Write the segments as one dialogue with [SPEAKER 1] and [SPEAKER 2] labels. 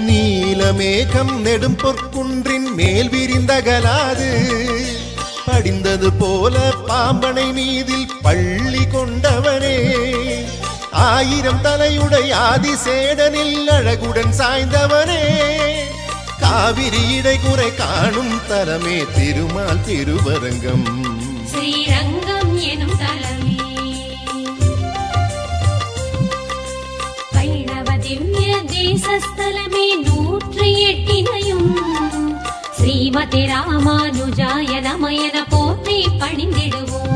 [SPEAKER 1] நீலமேகம் நெடும் பொற்குன்றின் மேல் விரிந்தகலாது படிந்தது போல பாம்பனை மீதில் பள்ளி கொண்டவனே ஆயிரம் தலையுடை ஆதிசேடனில் அழகுடன் சாய்ந்தவனே காவிரி இடைக்குறை காணும் தலமே திருமால் திருவரங்கம்
[SPEAKER 2] ஸ்ரீரங்கம் எனும் தலமே வைணவ திவ்ய தேசஸ்தலமே 108 ஸ்ரீமதி ராமானுஜாய நம என போற்றி பணிந்திடுவோம்.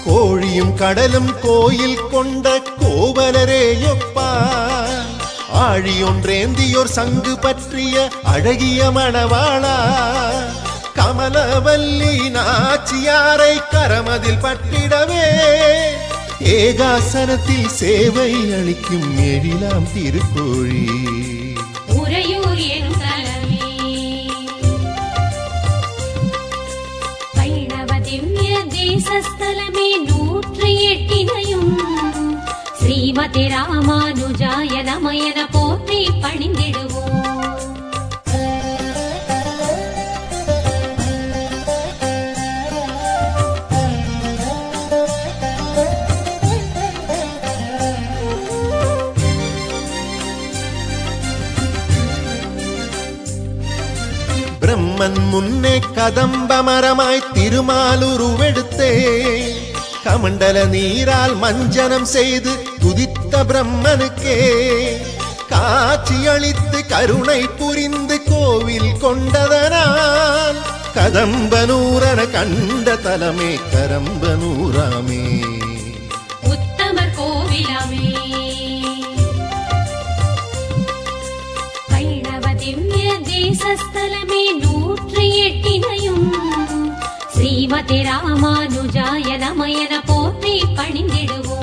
[SPEAKER 1] கோழியும் கடலும் கோயில் கொண்ட கோவலரேயப்பா ஆழியொன்றேந்தியோர் சங்கு பற்றிய அழகிய மணவாளா கமலவல்லி நாச்சியாரை கரமதில் பட்டிடவே ஏகாசனத்தில் சேவை அளிக்கும் எழிலாம் திருக்கோழி
[SPEAKER 2] உறையூர் எனும் தலமே வைணவ திவ்ய தேசஸ்தலமே 108 ஸ்ரீமதி ராமானுஜாய நம என போற்றி பணிந்திடுவோம்.
[SPEAKER 1] பிரம்மன் முன்னே கதம்ப மரமாய் திருமாலுருவெடுத்தே கமண்டல நீரால் மஞ்சனம் செய்து துதித்த பிரம்மனுக்கே காட்சி அளித்து கருணை புரிந்து கோவில் கொண்டதனால் கதம்பனூரன கண்ட தலமே கரம்பனூராமே
[SPEAKER 2] உத்தமர் கோவிலமே வைணவ திவ்ய தேசஸ்தலமே 108 ஸ்ரீமதி ராமானுஜாய நம என போற்றி பணிந்திடுவோம்.